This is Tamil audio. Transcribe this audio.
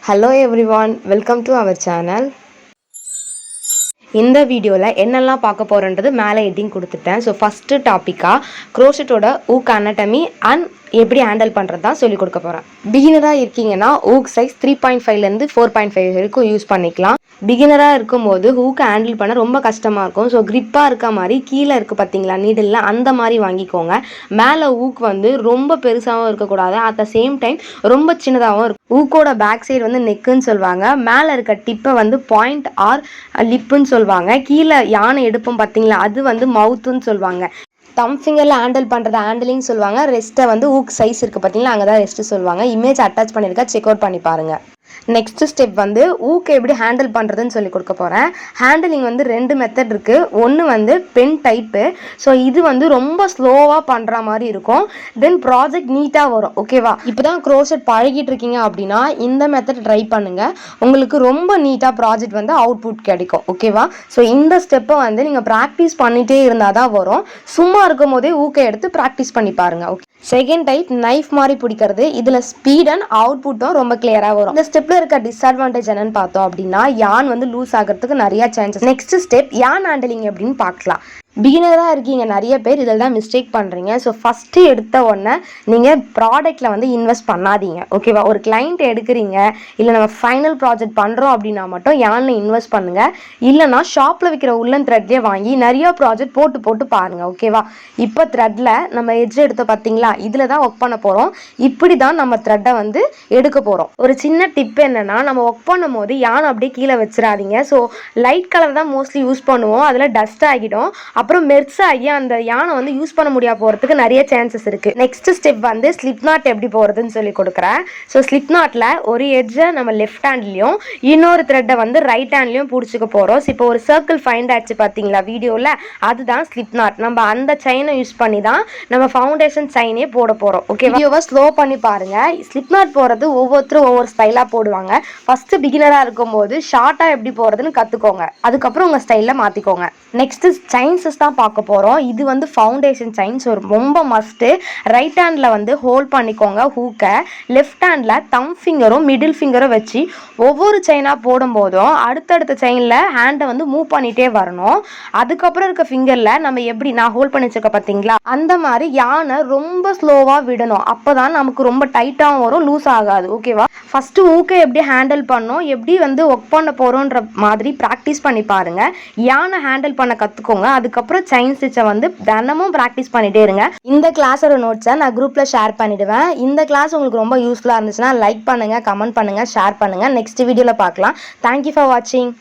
Hello everyone, welcome to our channel. இந்த வீடியோவில் என்னெல்லாம் பார்க்க போகிறோன்றது மேலே ஹெட்டிங் கொடுத்துட்டேன். ஸோ ஃபஸ்ட்டு டாப்பிக்காக க்ரோஷெட்டோட ஊக் அனட்டமி அண்ட் எப்படி ஹேண்டில் பண்ணுறது தான் சொல்லிக் கொடுக்க போகிறேன். பிகினராக இருக்கீங்கன்னா ஊக் சைஸ் 3.5லேருந்து 4.5 வரைக்கும் யூஸ் பண்ணிக்கலாம். பிகினராக இருக்கும்போது ஹூக்கை ஹேண்டில் பண்ண ரொம்ப கஷ்டமாக இருக்கும். ஸோ க்ரிப்பாக இருக்க மாதிரி கீழே இருக்குது பார்த்தீங்களா நீடில், அந்த மாதிரி வாங்கிக்கோங்க. மேலே ஊக் வந்து ரொம்ப பெருசாகவும் இருக்கக்கூடாது, அட் த சேம் டைம் ரொம்ப சின்னதாகவும் இருக்கும். ஊக்கோட பேக் சைடு வந்து நெக்குன்னு சொல்லுவாங்க, மேலே இருக்க டிப்பை வந்து பாயிண்ட் ஆர் லிப்புன்னு சொல்லுவாங்க. கீழே யானை எடுப்போம் பார்த்தீங்களா, அது வந்து மவுத்துன்னு சொல்லுவாங்க. தம் ஃபிங்கரில் ஹேண்டில் பண்ணுறது ஹேண்டிலிங் சொல்லுவாங்க. ரெஸ்ட்டை வந்து ஊக் சைஸ் இருக்குது பார்த்தீங்களா, அங்கே தான் ரெஸ்ட்டு சொல்லுவாங்க. இமேஜ் அட்டாச் பண்ணியிருக்கா, செக் அவுட் பண்ணி பாருங்கள். நெக்ஸ்ட் ஸ்டெப் வந்து ஊக்கை எப்படி ஹேண்டில் பண்ணுறதுன்னு சொல்லி கொடுக்க போகிறேன். ஹேண்டிலிங் வந்து 2 மெத்தட் இருக்குது. ஒன்று வந்து பென் டைப்பு. ஸோ இது வந்து ரொம்ப ஸ்லோவாக பண்ணுற மாதிரி இருக்கும், தென் ப்ராஜெக்ட் நீட்டாக வரும். ஓகேவா? இப்போ தான் க்ரோஷெட் பழகிட்டு இருக்கீங்க அப்படின்னா இந்த மெத்தட் ட்ரை பண்ணுங்கள், உங்களுக்கு ரொம்ப நீட்டாக ப்ராஜெக்ட் வந்து அவுட்புட் கிடைக்கும். ஓகேவா? ஸோ இந்த ஸ்டெப்பை வந்து நீங்கள் ப்ராக்டிஸ் பண்ணிகிட்டே இருந்தால் தான் வரும். சும்மா இருக்கும் போதே ஊக்கை எடுத்து ப்ராக்டிஸ் பண்ணி பாருங்கள். ஓகே. செகண்ட் டைப் நைஃப் மாதிரி பிடிக்கிறது. இதில் ஸ்பீட் அண்ட் அவுட்புட்டும் ரொம்ப கிளியராக வரும். இந்த ஸ்டெப்பில் இருக்க டிஸ்அட்வான்டேஜ் என்னன்னு பார்த்தோம் அப்படின்னா, யான் வந்து லூஸ் ஆகிறதுக்கு நிறைய சான்சஸ். நெக்ஸ்ட் ஸ்டெப் யான் ஹேண்டிலிங் எப்படின்னு பார்க்கலாம். பிகினராக இருக்கீங்க நிறைய பேர், இதில் தான் மிஸ்டேக் பண்ணுறீங்க. ஸோ ஃபஸ்ட்டு எடுத்த உடனே நீங்கள் ப்ராடக்ட்டில் வந்து இன்வெஸ்ட் பண்ணாதீங்க. ஓகேவா? ஒரு கிளைண்ட் எடுக்கிறீங்க, இல்லை நம்ம ஃபைனல் ப்ராஜெக்ட் பண்ணுறோம் அப்படின்னா மட்டும் யானில் இன்வெஸ்ட் பண்ணுங்கள். இல்லைனா ஷாப்பில் விற்கிற உள்ளன் த்ரெட்லேயே வாங்கி நிறையா ப்ராஜெக்ட் போட்டு பாருங்கள். ஓகேவா? இப்போ த்ரெட்டில் நம்ம எட்ஜ் எடுத்து பார்த்தீங்களா, இதில் தான் ஒர்க் பண்ண போகிறோம். இப்படி தான் நம்ம த்ரெட்டை வந்து எடுக்க போகிறோம். ஒரு சின்ன டிப் என்னென்னா, நம்ம ஒர்க் பண்ணும் போது யானை அப்படியே கீழே வச்சிடாதீங்க. ஸோ லைட் கலர் தான் மோஸ்ட்லி யூஸ் பண்ணுவோம், அதில் டஸ்ட் ஆகிடும், அப்புறம் மெர்ஸ் ஆகி அந்த யானை வந்து யூஸ் பண்ண முடியாது போகிறதுக்கு நிறைய சான்சஸ் இருக்குது. நெக்ஸ்ட் ஸ்டெப் வந்து ஸ்லிப் நாட் எப்படி போகிறதுன்னு சொல்லி கொடுக்குறேன். ஸோ ஸ்லிப் நாட்டில் ஒரு எட்ஜை நம்ம லெஃப்ட் ஹேண்ட்லேயும் இன்னொரு த்ரெட்டை வந்து ரைட் ஹேண்ட்லேயும் பிடிச்சிக்க போகிறோம். ஸோ இப்போ ஒரு சர்க்கிள் ஃபைண்ட் ஆச்சு பார்த்தீங்களா வீடியோவில், அதுதான் ஸ்லிப் நாட். நம்ம அந்த செயினை யூஸ் பண்ணி தான் நம்ம ஃபவுண்டேஷன் செயினே போட போகிறோம். ஓகே, வீடியோவை ஸ்லோ பண்ணி பாருங்கள். ஸ்லிப் நாட் போகிறது ஒவ்வொருத்தரும் ஒவ்வொரு ஸ்டைலாக போடுவாங்க. ஃபஸ்ட்டு பிகினராக இருக்கும்போது ஷார்ட்டாக எப்படி போகிறதுன்னு கற்றுக்கோங்க, அதுக்கப்புறம் உங்கள் ஸ்டைலில் மாற்றிக்கோங்க. நெக்ஸ்ட்டு செயின்ஸஸ் தான் பார்க்க போகிறோம். இது வந்து ஃபவுண்டேஷன் செயின்ஸ் ரொம்ப மஸ்ட்டு. ரைட் ஹேண்டில் வந்து ஹோல்ட் பண்ணிக்கோங்க ஹூக்கை, லெஃப்ட் ஹேண்டில் தம் ஃபிங்கரும் மிடில் ஃபிங்கரும் வச்சு ஒவ்வொரு செயினாக போடும்போதும் அடுத்தடுத்த செயினில் ஹேண்டை வந்து மூவ் பண்ணிகிட்டே வரணும். அதுக்கப்புறம் இருக்க ஃபிங்கரில் நம்ம எப்படி நான் ஹோல்ட் பண்ணி வச்சுக்க பார்த்தீங்களா, அந்த மாதிரி யானை ரொம்ப ஸ்லோவாக விடணும். அப்போ தான் நமக்கு ரொம்ப டைட்டாகவும் வரும், லூஸ் ஆகாது. ஓகேவா? ஃபஸ்ட்டு ஊக்கை எப்படி ஹேண்டில் பண்ணோம், எப்படி வந்து ஒர்க் பண்ண போகிறோன்ற மாதிரி ப்ராக்டிஸ் பண்ணி பாருங்கள். யானை ஹேண்டில் பண்ண கற்றுக்கோங்க. அதுக்கப்புறம் செயின் ஸ்டிச்சை வந்து தினமும் ப்ராக்டிஸ் பண்ணிகிட்டே இருங்க. இந்த கிளாஸோட நோட்ஸை நான் குரூப்பில் ஷேர் பண்ணிவிடுவேன். இந்த கிளாஸ் உங்களுக்கு ரொம்ப யூஸ்ஃபுல்லாக இருந்துச்சுன்னா லைக் பண்ணுங்கள், கமெண்ட் பண்ணுங்கள், ஷேர் பண்ணுங்கள். நெக்ஸ்ட் வீடியோவில் பார்க்கலாம். தேங்க்யூ ஃபார் வாட்சிங்.